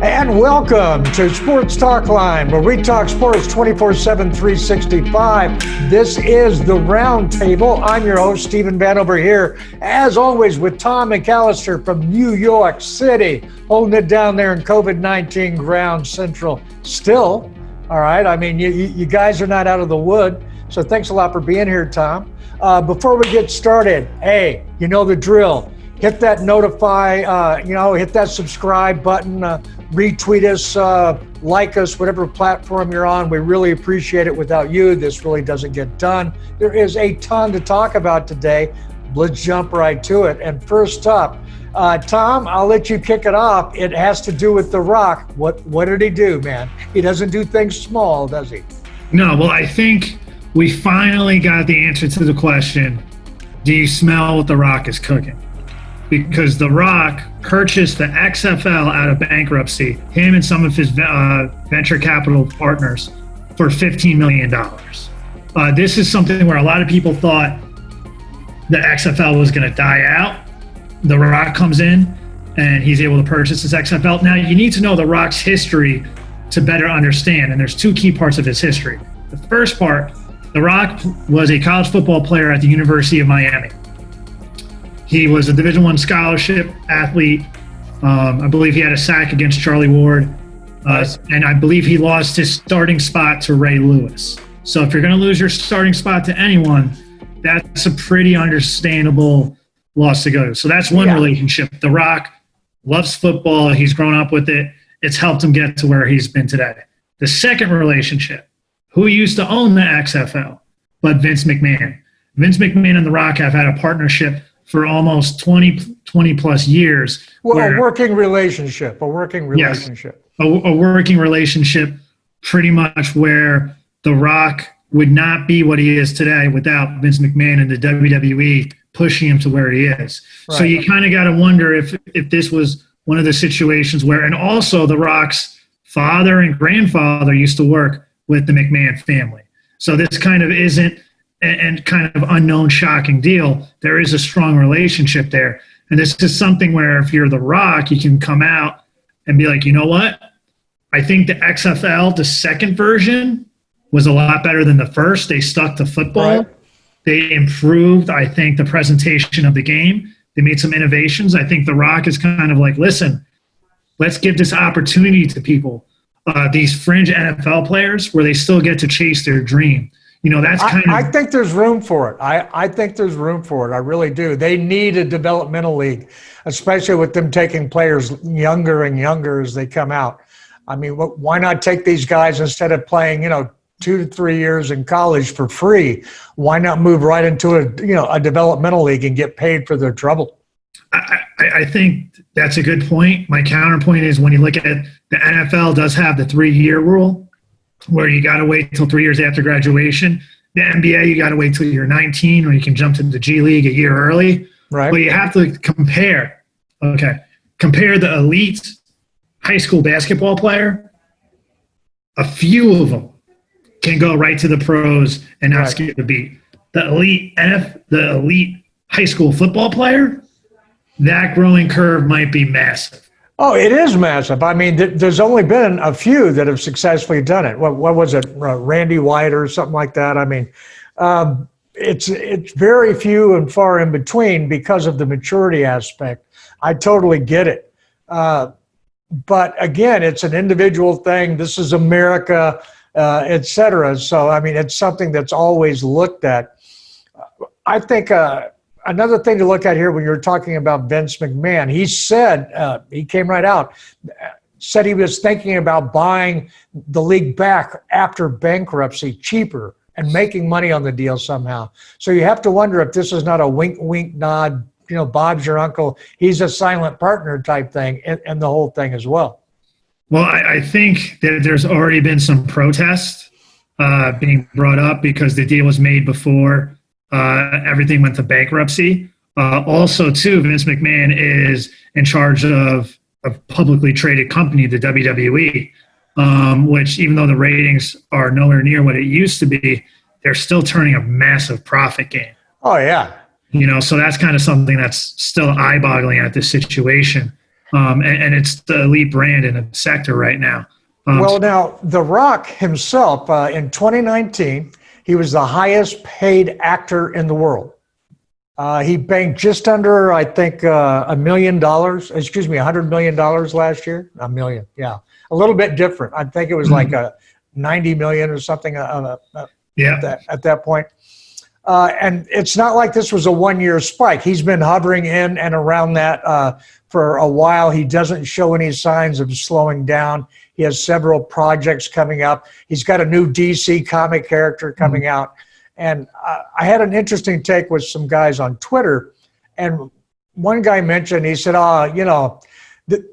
And welcome to Sports Talk Line, where we talk sports 24/7, 365. This is the Roundtable. I'm your host, Stephen Vanover, here, as always, with Tom McAllister from New York City, holding it down there in COVID-19 Ground Central. Still, all right, I mean, you guys are not out of the wood, so thanks a lot for being here, Tom. Before we get started, hey, you know the drill. Hit that notify, hit that subscribe button, retweet us, like us, whatever platform you're on. We really appreciate it. Without you, this really doesn't get done. There is a ton to talk about today. Let's jump right to it. And first up, Tom, I'll let you kick it off. It has to do with The Rock. What did he do, man? He doesn't do things small, does he? No, well, I think we finally got the answer to the question, do you smell what The Rock is cooking? Because The Rock purchased the XFL out of bankruptcy, him and some of his venture capital partners, for $15 million. This is something where a lot of people thought the XFL was going to die out. The Rock comes in and he's able to purchase this XFL. Now, you need to know The Rock's history to better understand, and there's two key parts of his history. The first part, The Rock was a college football player at the University of Miami. He was a Division I scholarship athlete. I believe he had a sack against Charlie Ward. And I believe he lost his starting spot to Ray Lewis. So if you're going to lose your starting spot to anyone, that's a pretty understandable loss to go to. So that's one relationship. The Rock loves football. He's grown up with it. It's helped him get to where he's been today. The second relationship, who used to own the XFL, but Vince McMahon. Vince McMahon and The Rock have had a partnership for almost 20 plus years. Well, a working relationship. Yes, a working relationship, pretty much where The Rock would not be what he is today without Vince McMahon and the WWE pushing him to where he is. Right. So you kind of got to wonder if this was one of the situations where, and also The Rock's father and grandfather used to work with the McMahon family. So this kind of isn't and kind of unknown, shocking deal. There is a strong relationship there. And this is something where if you're The Rock, you can come out and be like, you know what? I think the XFL, the second version, was a lot better than the first. They stuck to football. Right. They improved, I think, the presentation of the game. They made some innovations. I think The Rock is kind of like, listen, let's give this opportunity to people, these fringe NFL players, where they still get to chase their dream. You know, that's kind of. I think there's room for it. I think there's room for it. I really do. They need a developmental league, especially with them taking players younger and younger as they come out. I mean, why not take these guys instead of playing, 2 to 3 years in college for free? Why not move right into a developmental league and get paid for their trouble? I think that's a good point. My counterpoint is when you look at it, the NFL does have the 3-year rule, where you got to wait till 3 years after graduation. The NBA, you got to wait till you're 19, or you can jump to the G League a year early. Right. But you have to compare. Okay. Compare the elite high school basketball player. A few of them can go right to the pros and not skip a beat. The elite high school football player, that growing curve might be massive. Oh, it is massive. I mean, there's only been a few that have successfully done it. What was it, Randy White or something like that? I mean, it's very few and far in between because of the maturity aspect. I totally get it. But again, it's an individual thing. This is America, et cetera. So, I mean, it's something that's always looked at. I think another thing to look at here when you're talking about Vince McMahon, he said, he came right out, said he was thinking about buying the league back after bankruptcy cheaper and making money on the deal somehow. So you have to wonder if this is not a wink, wink, nod, Bob's your uncle, he's a silent partner type thing, and the whole thing as well. Well, I think that there's already been some protests being brought up because the deal was made before everything went to bankruptcy. Also, too, Vince McMahon is in charge of a publicly traded company, the WWE, which even though the ratings are nowhere near what it used to be, they're still turning a massive profit gain. Oh, yeah. So that's kind of something that's still eye-boggling at this situation. and it's the elite brand in the sector right now. Well, now, The Rock himself, in 2019, he was the highest paid actor in the world. He banked just under, I think, $1 million, $100 million last year. A million, yeah. A little bit different. I think it was like a 90 million or something at that point. And it's not like this was a one-year spike. He's been hovering in and around that for a while. He doesn't show any signs of slowing down. He has several projects coming up. He's got a new DC comic character coming out. And I had an interesting take with some guys on Twitter. And one guy mentioned, he said,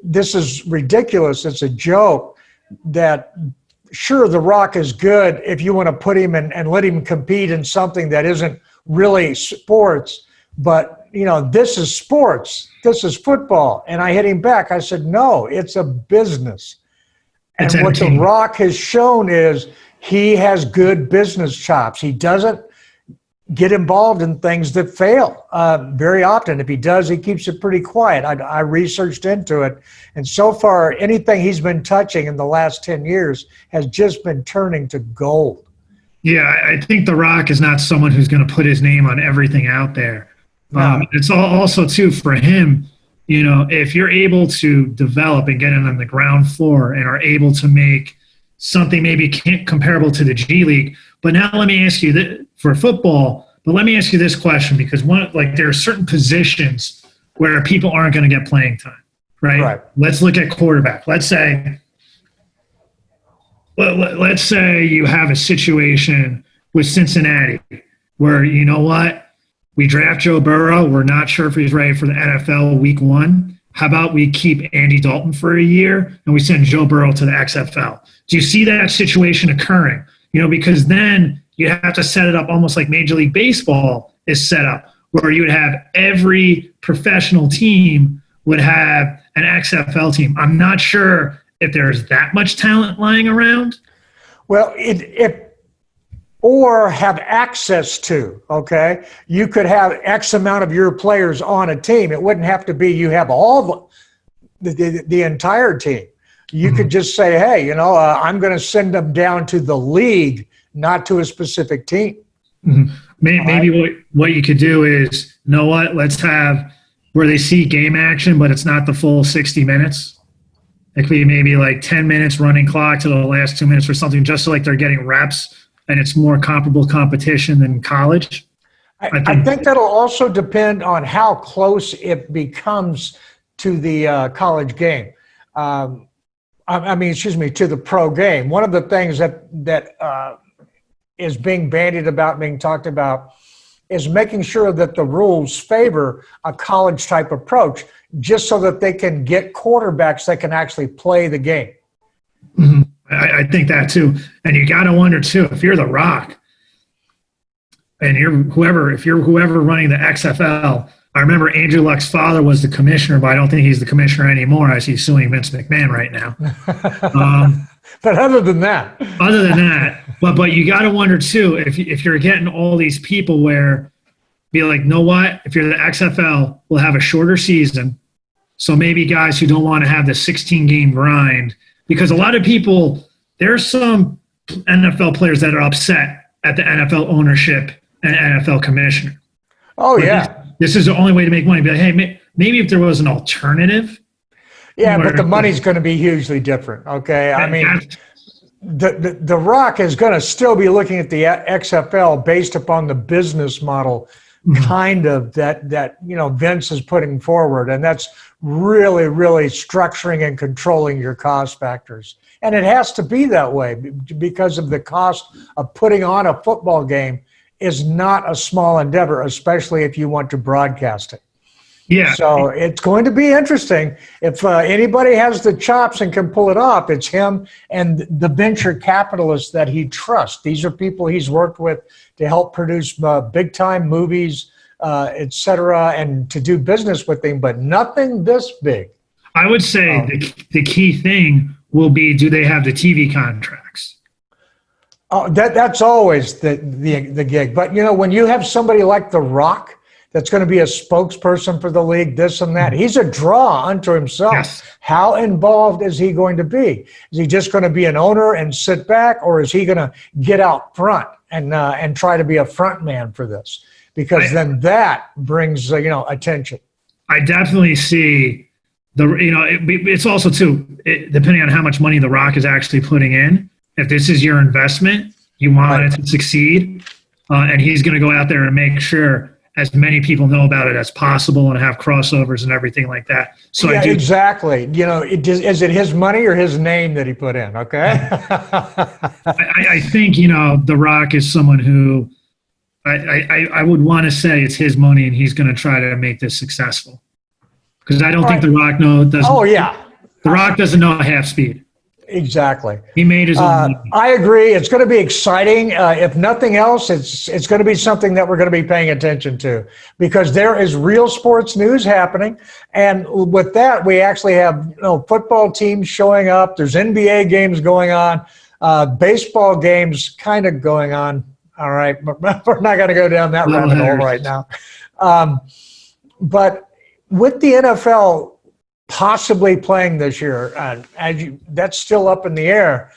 this is ridiculous. It's a joke that sure, The Rock is good if you want to put him and let him compete in something that isn't really sports. But, this is sports. This is football. And I hit him back. I said, no, it's a business. And what The Rock has shown is he has good business chops. He doesn't get involved in things that fail very often. If he does, he keeps it pretty quiet. I researched into it. And so far, anything he's been touching in the last 10 years has just been turning to gold. Yeah, I think The Rock is not someone who's going to put his name on everything out there. No. It's also, too, for him, if you're able to develop and get in on the ground floor and are able to make something maybe comparable to the G League. But now let me ask you for football, but let me ask you this question, because there are certain positions where people aren't going to get playing time, right? Let's look at quarterback. Let's say you have a situation with Cincinnati where, you know what? We draft Joe Burrow. We're not sure if he's ready for the NFL week 1. How about we keep Andy Dalton for a year and we send Joe Burrow to the XFL? Do you see that situation occurring? Because then you have to set it up almost like Major League Baseball is set up, where you would have every professional team would have an XFL team. I'm not sure if there's that much talent lying around. Well, or have access to, okay? You could have X amount of your players on a team. It wouldn't have to be you have all the entire team. You could just say, hey, I'm going to send them down to the league, not to a specific team. Maybe what you could do is, let's have where they see game action, but it's not the full 60 minutes. It could be maybe like 10 minutes running clock to the last 2 minutes or something, just so like they're getting reps and it's more comparable competition than college. I think that'll also depend on how close it becomes to the college game. To the pro game. One of the things that is being bandied about, being talked about, is making sure that the rules favor a college-type approach, just so that they can get quarterbacks that can actually play the game. I think that too. And you got to wonder too, if you're The Rock and if you're whoever running the XFL. I remember Andrew Luck's father was the commissioner, but I don't think he's the commissioner anymore, as he's suing Vince McMahon right now. But other than that, but you got to wonder too, if you're getting all these people where be like, know what? If you're the XFL, we'll have a shorter season. So maybe guys who don't want to have the 16-game grind, because a lot of people, there's some NFL players that are upset at the NFL ownership and NFL commissioner. Oh, yeah. This is the only way to make money. Be like, hey, maybe if there was an alternative. Yeah, but the money's going to be hugely different, okay? I mean, the Rock is going to still be looking at the XFL based upon the business model kind of that Vince is putting forward, and that's really, really structuring and controlling your cost factors. And it has to be that way because of the cost of putting on a football game is not a small endeavor, especially if you want to broadcast it. Yeah. So it's going to be interesting. If anybody has the chops and can pull it off, it's him and the venture capitalists that he trusts. These are people he's worked with to help produce big-time movies, et cetera, and to do business with them, but nothing this big. I would say the key thing will be, do they have the TV contracts? Oh, that's always the gig. But, when you have somebody like The Rock that's going to be a spokesperson for the league, this and that. He's a draw unto himself. Yes. How involved is he going to be? Is he just going to be an owner and sit back, or is he going to get out front and try to be a front man for this? Because then that brings attention. I definitely see it's also too, depending on how much money The Rock is actually putting in. If this is your investment, you want it to succeed, and he's going to go out there and make sure as many people know about it as possible and have crossovers and everything like that. So yeah, exactly. Is it his money or his name that he put in? Okay. I think, The Rock is someone who I would want to say it's his money and he's going to try to make this successful. Because I don't think The Rock doesn't. Oh, yeah. The Rock doesn't know half speed. Exactly. He made his own money. I agree. It's going to be exciting. If nothing else, it's going to be something that we're going to be paying attention to, because there is real sports news happening. And with that, we actually have football teams showing up. There's NBA games going on, baseball games kind of going on. All right, but we're not going to go down that rabbit hole right now. But with the NFL possibly playing this year, that's still up in the air.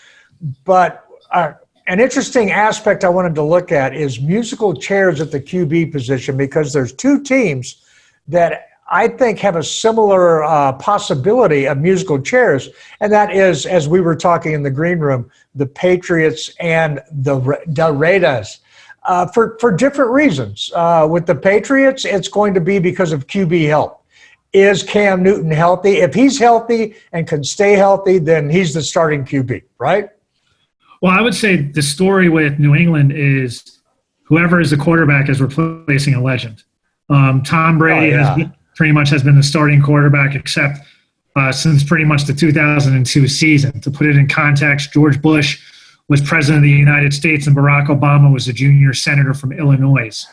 But an interesting aspect I wanted to look at is musical chairs at the QB position, because there's two teams that I think have a similar possibility of musical chairs, and that is, as we were talking in the green room, the Patriots and the Raiders. For different reasons. With the Patriots, it's going to be because of QB health. Is Cam Newton healthy? If he's healthy and can stay healthy, then he's the starting QB, right? Well, I would say the story with New England is whoever is the quarterback is replacing a legend. Tom Brady pretty much has been the starting quarterback, except since pretty much the 2002 season. To put it in context, George Bush was president of the United States and Barack Obama was a junior senator from Illinois.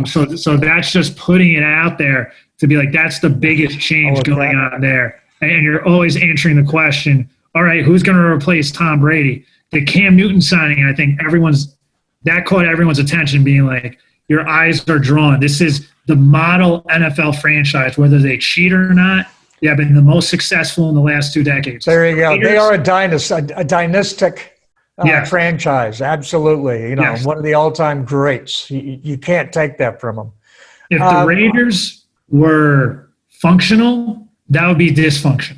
So that's just putting it out there to be like, that's the biggest change going on there. And you're always answering the question, all right, who's going to replace Tom Brady? The Cam Newton signing, I think that caught everyone's attention, being like, your eyes are drawn. This is the model NFL franchise, whether they cheat or not. They have been the most successful in the last 2 decades. There you go. They are a dynastic franchise. Absolutely. One of the all-time greats. You can't take that from them. If the Raiders were functional, that would be dysfunction.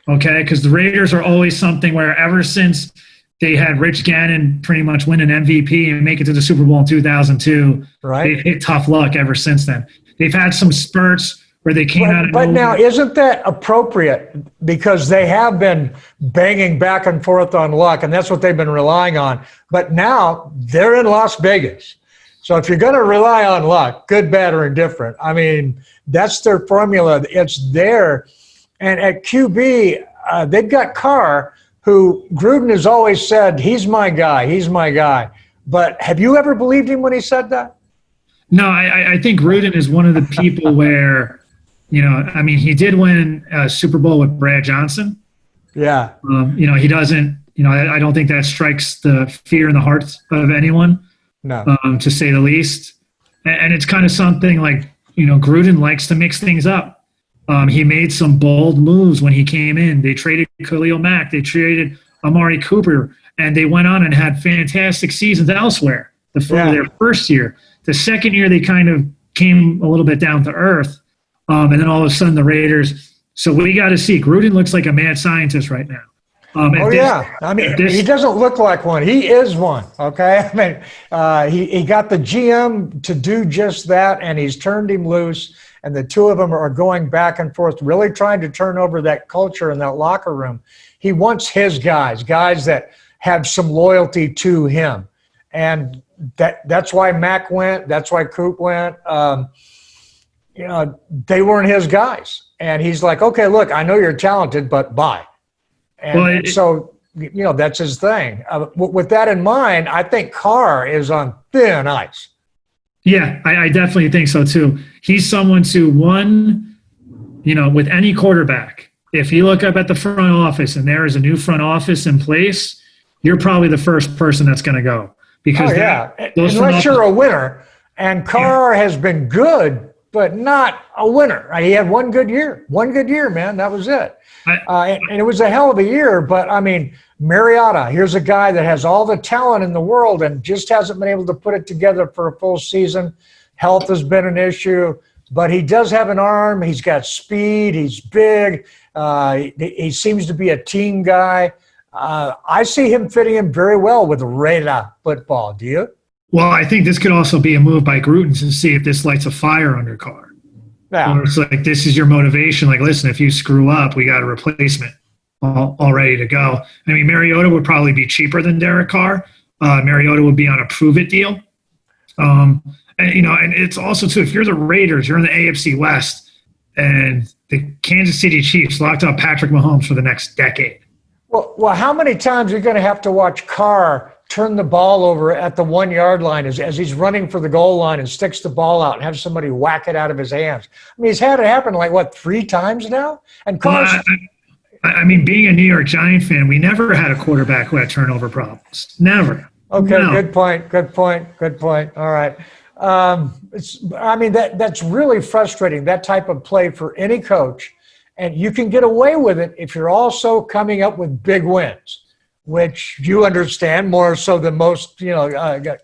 Okay? Because the Raiders are always something where ever since they had Rich Gannon pretty much win an MVP and make it to the Super Bowl in 2002, they've hit tough luck ever since then. They've had some spurts where they came out of nowhere. But now, isn't that appropriate? Because they have been banging back and forth on luck, and that's what they've been relying on. But now they're in Las Vegas. So if you're going to rely on luck, good, bad, or indifferent, I mean, that's their formula. It's there. And at QB, they've got Carr, who Gruden has always said, he's my guy, he's my guy. But have you ever believed him when he said that? No, I think Gruden is one of the people where, he did win a Super Bowl with Brad Johnson. Yeah. He doesn't, I don't think that strikes the fear in the hearts of anyone. No. To say the least. And it's kind of something like, Gruden likes to mix things up. He made some bold moves when he came in. They traded Khalil Mack. They traded Amari Cooper. And they went on and had fantastic seasons elsewhere their first year. The second year, they kind of came a little bit down to earth. And then all of a sudden, the Raiders. So we got to see. Gruden looks like a mad scientist right now. He doesn't look like one. He is one, okay? He got the GM to do just that, and he's turned him loose, and the two of them are going back and forth, really trying to turn over that culture in that locker room. He wants his guys that have some loyalty to him, and that's why Mac went. That's why Coop went. They weren't his guys, and he's like, okay, look, I know you're talented, but bye. And that's his thing. With that in mind, I think Carr is on thin ice. Yeah, I definitely think so too. He's someone to with any quarterback, if you look up at the front office and there is a new front office in place, you're probably the first person that's going to go. Because unless you're a winner, And Carr has been good, but not a winner. He had one good year. One good year, man. That was it. And it was a hell of a year. But, I mean, Mariota, here's a guy that has all the talent in the world and just hasn't been able to put it together for a full season. Health has been an issue. But he does have an arm. He's got speed. He's big. He seems to be a team guy. I see him fitting in very well with Reda football. Do you? Well, I think this could also be a move by Gruden to see if this lights a fire under Carr. Yeah. Or it's like, this is your motivation. Like, listen, if you screw up, we got a replacement all ready to go. I mean, Mariota would probably be cheaper than Derek Carr. Mariota would be on a prove-it deal. And it's also, too, if you're the Raiders, you're in the AFC West, and the Kansas City Chiefs locked up Patrick Mahomes for the next decade. Well, how many times are you going to have to watch Carr turn the ball over at the 1 yard line as he's running for the goal line and sticks the ball out and have somebody whack it out of his hands? I mean, he's had it happen like, 3 times now? And Carr's I mean, being a New York Giant fan, we never had a quarterback who had turnover problems. Never. Okay, No. Good point. All right. That's really frustrating, that type of play for any coach. And you can get away with it if you're also coming up with big wins, which you understand more so than most,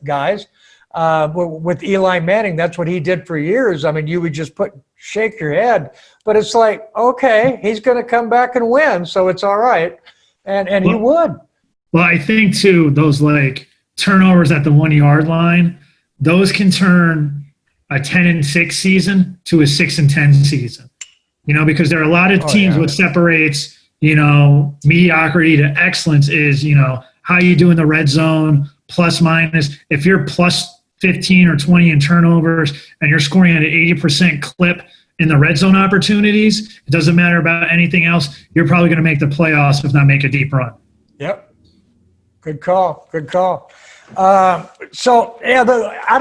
guys. With Eli Manning, that's what he did for years. I mean, you would just shake your head, but it's like, okay, he's going to come back and win, so it's all right. And he would. Well, I think, too, those like turnovers at the 1 yard line, those can turn a 10-6 season to a 6-10 season. Because there are a lot of teams what separates, mediocrity to excellence is, how you do in the red zone, plus minus. If you're plus 15 or 20 in turnovers and you're scoring at an 80% clip in the red zone opportunities, it doesn't matter about anything else. You're probably going to make the playoffs, if not make a deep run. Yep. Good call. Out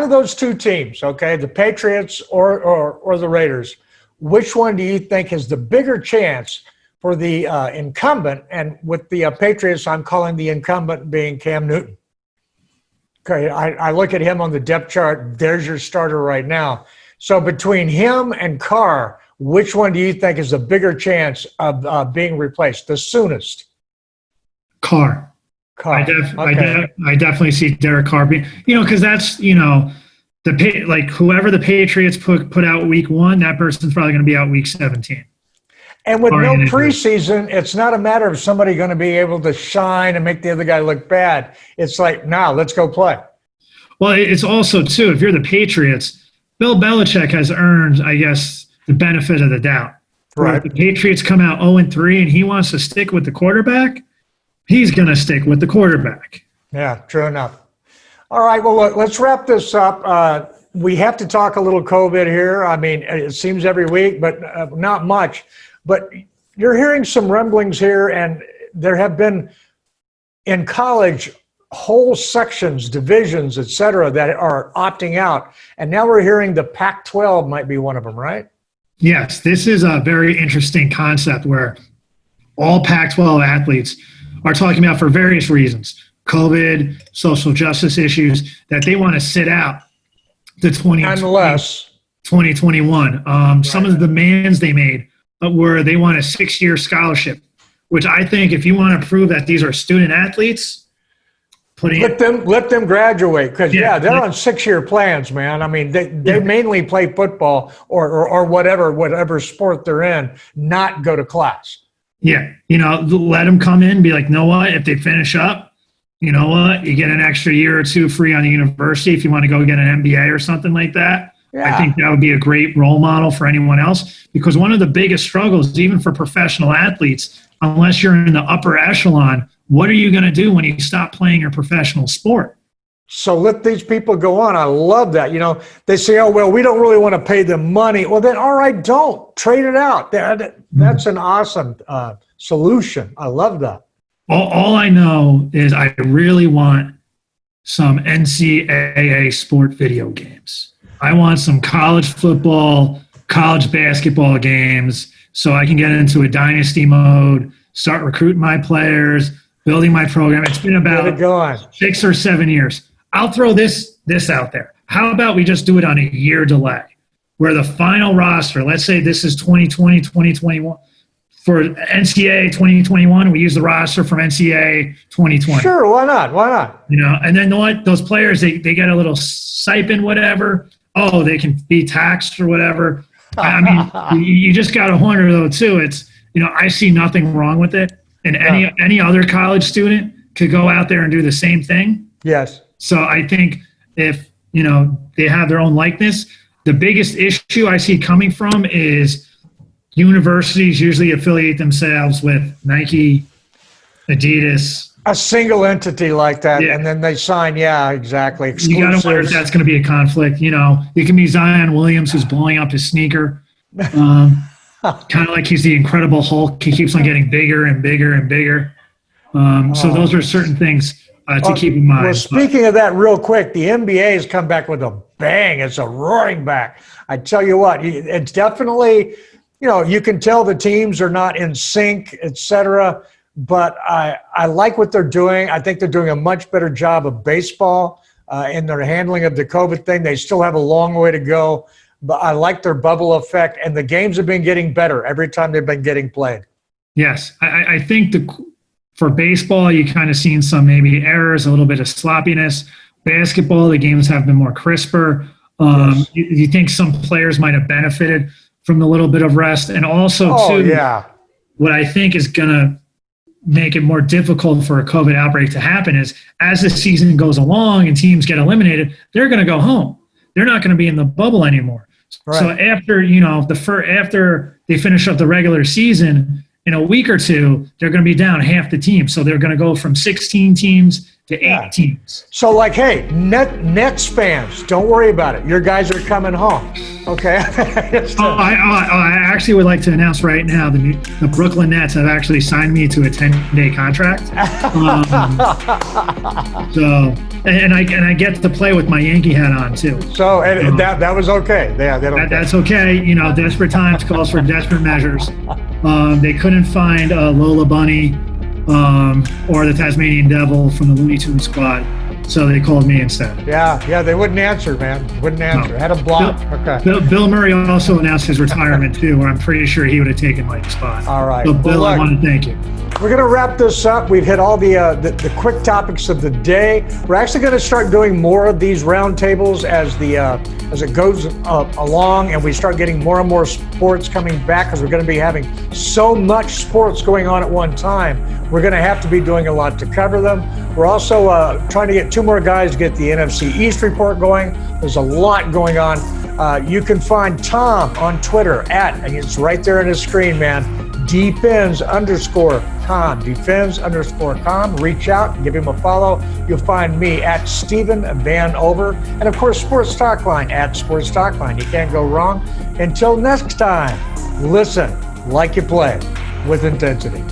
of those two teams, okay, the Patriots or the Raiders, which one do you think has the bigger chance for the incumbent? And with the Patriots, I'm calling the incumbent being Cam Newton. Okay, I look at him on the depth chart. There's your starter right now. So between him and Carr, which one do you think is the bigger chance of being replaced the soonest? Carr. I definitely see Derek Carr being, because that's, whoever the Patriots put out week 1, that person's probably going to be out week 17. And with no preseason, it's not a matter of somebody going to be able to shine and make the other guy look bad. It's like, now let's go play. Well, it's also, too, if you're the Patriots, Bill Belichick has earned, I guess, the benefit of the doubt. Right. If the Patriots come out 0-3 and he wants to stick with the quarterback, he's going to stick with the quarterback. Yeah, true enough. All right, well, look, let's wrap this up. We have to talk a little COVID here. I mean, it seems every week, but not much. But you're hearing some rumblings here, and there have been in college whole sections, divisions, et cetera, that are opting out. And now we're hearing the Pac-12 might be one of them, right? Yes, this is a very interesting concept where all Pac-12 athletes are talking about, for various reasons, COVID, social justice issues, that they want to sit out the 2021. Right. Some of the demands they made were they want a 6-year scholarship, which I think if you want to prove that these are student athletes, let them graduate, because they're on 6-year plans, man. I mean, they mainly play football or whatever sport they're in, not go to class. Yeah, let them come in and be like, know what, if they finish up, you know what, you get an extra year or 2 free on the university if you want to go get an MBA or something like that. Yeah. I think that would be a great role model for anyone else, because one of the biggest struggles, even for professional athletes, unless you're in the upper echelon, what are you going to do when you stop playing your professional sport? So let these people go on. I love that. They say, oh, well, we don't really want to pay them money. Well, then, all right, don't. Trade it out. That's an awesome solution. I love that. All I know is I really want some NCAA sport video games. I want some college football, college basketball games so I can get into a dynasty mode, start recruiting my players, building my program. It's been about 6 or 7 years. I'll throw this out there. how about we just do it on a year delay, where the final roster, let's say this is 2020, 2021, for NCAA 2021, we use the roster from NCAA 2020. Sure, why not? Why not? You know, and then those players, they get a little stipend, whatever. Oh, they can be taxed or whatever. I mean, you just got to wonder though too. It's, you know, I see nothing wrong with it, and any other college student could go out there and do the same thing. Yes. So I think if, you know, they have their own likeness, the biggest issue I see coming from is universities usually affiliate themselves with Nike, Adidas. A single entity like that, Yeah. and then they sign, exactly. You got to wonder if that's going to be a conflict. You know, it can be Zion Williamson who's blowing up his sneaker. Kind of like he's the Incredible Hulk. He keeps on getting bigger and bigger and bigger. So those are certain things to keep in mind. Well, speaking of that real quick, the NBA has come back with a bang. It's a roaring back. I tell you what, it's definitely, you know, you can tell the teams are not in sync, et cetera. But I like what they're doing. I think they're doing a much better job of baseball in their handling of the COVID thing. They still have a long way to go, but I like their bubble effect, and the games have been getting better every time they've been getting played. Yes, I think for baseball, you kind of seen some maybe errors, a little bit of sloppiness. Basketball, the games have been more crisper. Yes. You think some players might have benefited from the little bit of rest, and also what I think is going to make it more difficult for a COVID outbreak to happen is as the season goes along and teams get eliminated, they're going to go home. They're not going to be in the bubble anymore. Right. So after, you know, after they finish up the regular season, in a week or two, they're going to be down half the team. So they're going to go from 16 teams to 8 teams. So like, hey, Nets fans, don't worry about it. Your guys are coming home. Okay. I actually would like to announce right now the Brooklyn Nets have actually signed me to a 10-day contract. And I get to play with my Yankee hat on too. So that was okay. That's okay. You know, desperate times calls for desperate measures. They couldn't find Lola Bunny or the Tasmanian Devil from the Looney Tunes squad, so they called me instead. Yeah, they wouldn't answer, man. Wouldn't answer. No. Had a block. Bill Murray also announced his retirement too, where I'm pretty sure he would have taken my spot. All right. So Bill, I want to thank you. We're going to wrap this up. We've hit all the quick topics of the day. We're actually going to start doing more of these roundtables as it goes along, and we start getting more and more sports coming back, because we're going to be having so much sports going on at one time. We're going to have to be doing a lot to cover them. We're also trying to get 2 more guys to get the NFC East report going. There's a lot going on. You can find Tom on Twitter and it's right there on his screen, man, _Com, defense_com. Reach out, give him a follow. You'll find me at Stephen Vanover, and of course Sports Talk Line at Sports Talk Line. You can't go wrong. Until next time, listen like you play with intensity.